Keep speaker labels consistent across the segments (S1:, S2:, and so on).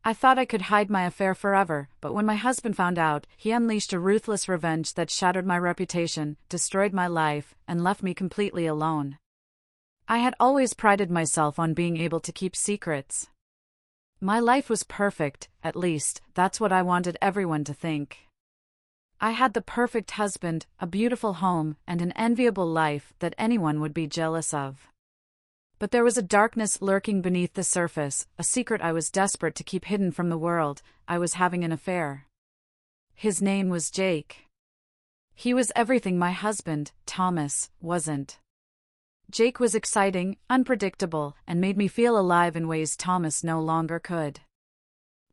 S1: I thought I could hide my affair forever, but when my husband found out, he unleashed a ruthless revenge that shattered my reputation, destroyed my life, and left me completely alone. I had always prided myself on being able to keep secrets. My life was perfect, at least, that's what I wanted everyone to think. I had the perfect husband, a beautiful home, and an enviable life that anyone would be jealous of. But there was a darkness lurking beneath the surface, a secret I was desperate to keep hidden from the world. I was having an affair. His name was Jake. He was everything my husband, Thomas, wasn't. Jake was exciting, unpredictable, and made me feel alive in ways Thomas no longer could.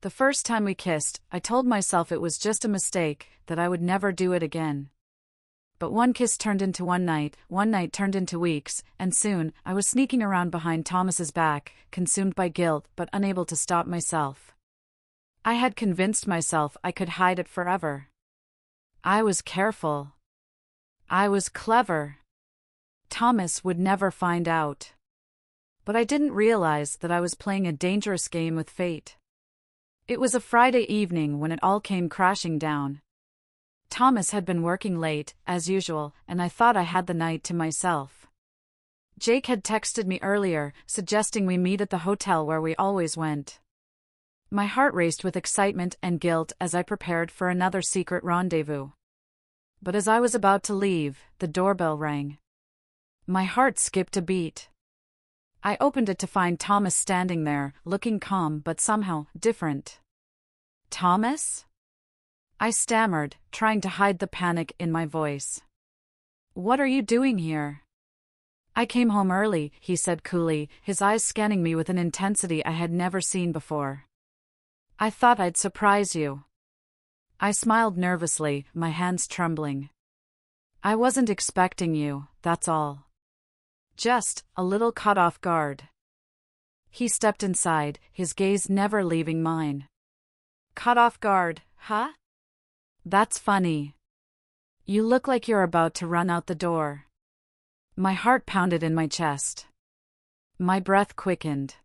S1: The first time we kissed, I told myself it was just a mistake, that I would never do it again. But one kiss turned into one night turned into weeks, and soon, I was sneaking around behind Thomas's back, consumed by guilt but unable to stop myself. I had convinced myself I could hide it forever. I was careful. I was clever. Thomas would never find out. But I didn't realize that I was playing a dangerous game with fate. It was a Friday evening when it all came crashing down. Thomas had been working late, as usual, and I thought I had the night to myself. Jake had texted me earlier, suggesting we meet at the hotel where we always went. My heart raced with excitement and guilt as I prepared for another secret rendezvous. But as I was about to leave, the doorbell rang. My heart skipped a beat. I opened it to find Thomas standing there, looking calm but somehow different. Thomas? I stammered, trying to hide the panic in my voice. What are you doing here? I came home early, he said coolly, his eyes scanning me with an intensity I had never seen before. I thought I'd surprise you. I smiled nervously, my hands trembling. I wasn't expecting you, that's all. Just a little caught off guard. He stepped inside, his gaze never leaving mine. Caught off guard, huh? That's funny. You look like you're about to run out the door. My heart pounded in my chest. My breath quickened.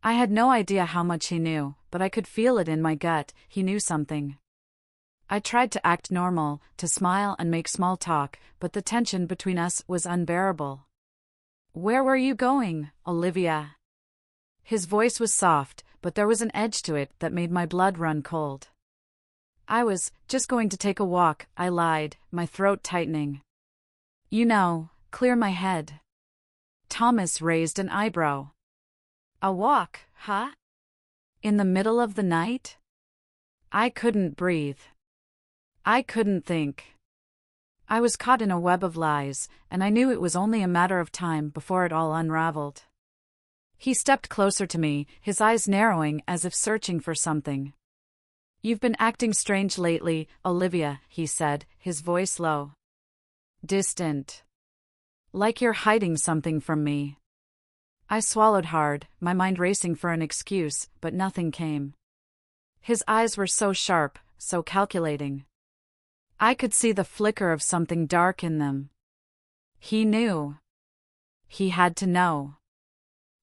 S1: I had no idea how much he knew, but I could feel it in my gut, he knew something. I tried to act normal, to smile and make small talk, but the tension between us was unbearable. Where were you going, Olivia? His voice was soft, but there was an edge to it that made my blood run cold. I was just going to take a walk, I lied, my throat tightening. You know, clear my head. Thomas raised an eyebrow. A walk, huh? In the middle of the night? I couldn't breathe. I couldn't think. I was caught in a web of lies, and I knew it was only a matter of time before it all unraveled. He stepped closer to me, his eyes narrowing as if searching for something. You've been acting strange lately, Olivia, he said, his voice low. Distant. Like you're hiding something from me. I swallowed hard, my mind racing for an excuse, but nothing came. His eyes were so sharp, so calculating. I could see the flicker of something dark in them. He knew. He had to know.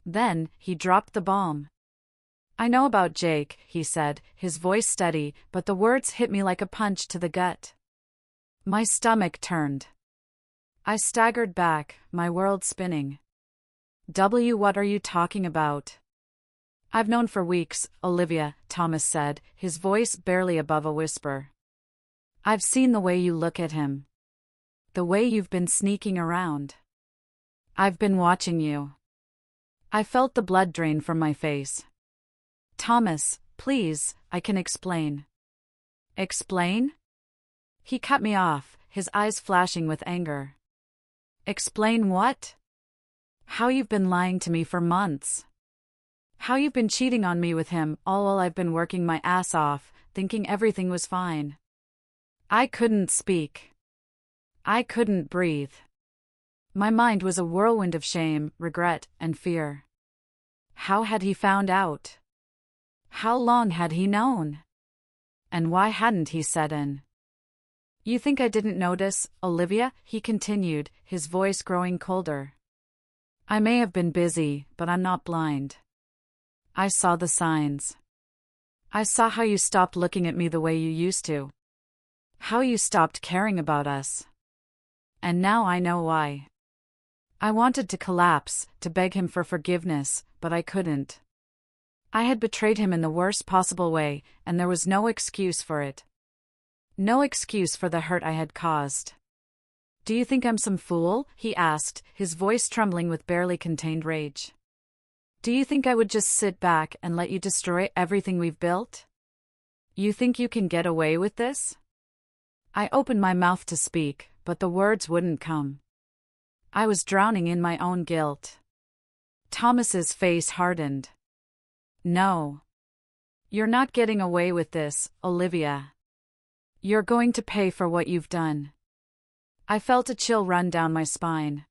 S1: Then, he dropped the bomb. I know about Jake, he said, his voice steady, but the words hit me like a punch to the gut. My stomach turned. I staggered back, my world spinning. What are you talking about? I've known for weeks, Olivia, Thomas said, his voice barely above a whisper. I've seen the way you look at him. The way you've been sneaking around. I've been watching you. I felt the blood drain from my face. Thomas, please, I can explain. Explain? He cut me off, his eyes flashing with anger. Explain what? How you've been lying to me for months. How you've been cheating on me with him all while I've been working my ass off, thinking everything was fine. I couldn't speak. I couldn't breathe. My mind was a whirlwind of shame, regret, and fear. How had he found out? How long had he known? And why hadn't he said in? You think I didn't notice, Olivia? He continued, his voice growing colder. I may have been busy, but I'm not blind. I saw the signs. I saw how you stopped looking at me the way you used to. How you stopped caring about us. And now I know why. I wanted to collapse, to beg him for forgiveness, but I couldn't. I had betrayed him in the worst possible way, and there was no excuse for it. No excuse for the hurt I had caused. Do you think I'm some fool? He asked, his voice trembling with barely contained rage. Do you think I would just sit back and let you destroy everything we've built? You think you can get away with this? I opened my mouth to speak, but the words wouldn't come. I was drowning in my own guilt. Thomas's face hardened. No. You're not getting away with this, Olivia. You're going to pay for what you've done. I felt a chill run down my spine.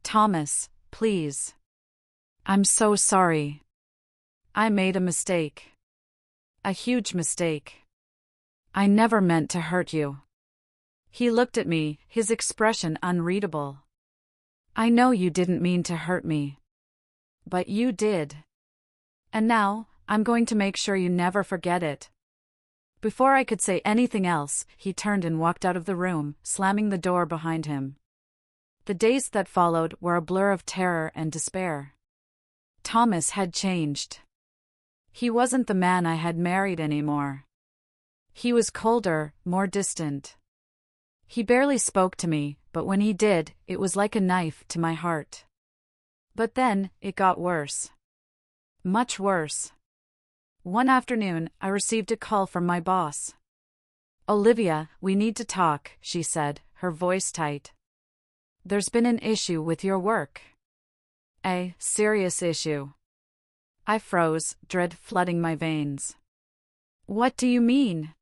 S1: Thomas, please. I'm so sorry. I made a mistake. A huge mistake. I never meant to hurt you. He looked at me, his expression unreadable. I know you didn't mean to hurt me. But you did. And now, I'm going to make sure you never forget it. Before I could say anything else, he turned and walked out of the room, slamming the door behind him. The days that followed were a blur of terror and despair. Thomas had changed. He wasn't the man I had married anymore. He was colder, more distant. He barely spoke to me, but when he did, it was like a knife to my heart. But then, it got worse. Much worse. One afternoon, I received a call from my boss. Olivia, we need to talk, she said, her voice tight. There's been an issue with your work. A serious issue. I froze, dread flooding my veins. What do you mean?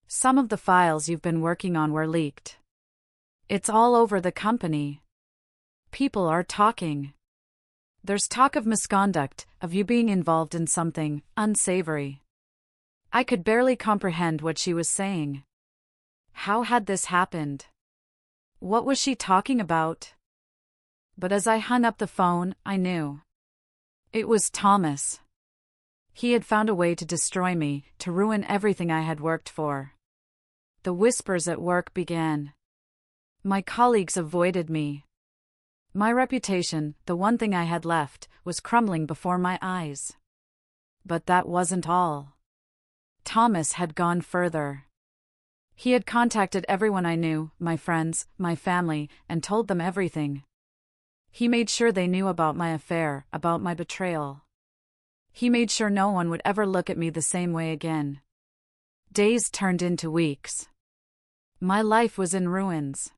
S1: Some of the files you've been working on were leaked. It's all over the company. People are talking. There's talk of misconduct, of you being involved in something unsavory. I could barely comprehend what she was saying. How had this happened? What was she talking about? But as I hung up the phone, I knew. It was Thomas. He had found a way to destroy me, to ruin everything I had worked for. The whispers at work began. My colleagues avoided me. My reputation, the one thing I had left, was crumbling before my eyes. But that wasn't all. Thomas had gone further. He had contacted everyone I knew, my friends, my family, and told them everything. He made sure they knew about my affair, about my betrayal. He made sure no one would ever look at me the same way again. Days turned into weeks. My life was in ruins.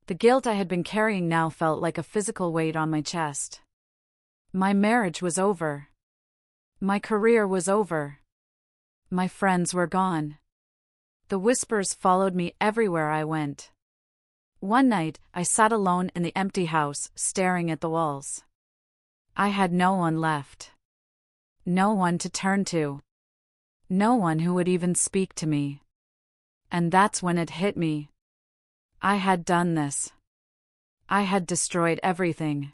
S1: The guilt I had been carrying now felt like a physical weight on my chest. My marriage was over. My career was over. My friends were gone. The whispers followed me everywhere I went. One night, I sat alone in the empty house, staring at the walls. I had no one left. No one to turn to. No one who would even speak to me. And that's when it hit me. I had done this. I had destroyed everything.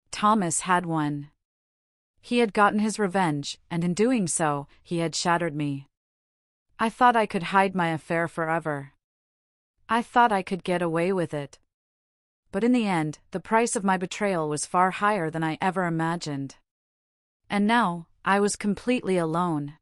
S1: Thomas had won. He had gotten his revenge, and in doing so, he had shattered me. I thought I could hide my affair forever. I thought I could get away with it. But in the end, the price of my betrayal was far higher than I ever imagined. And now, I was completely alone.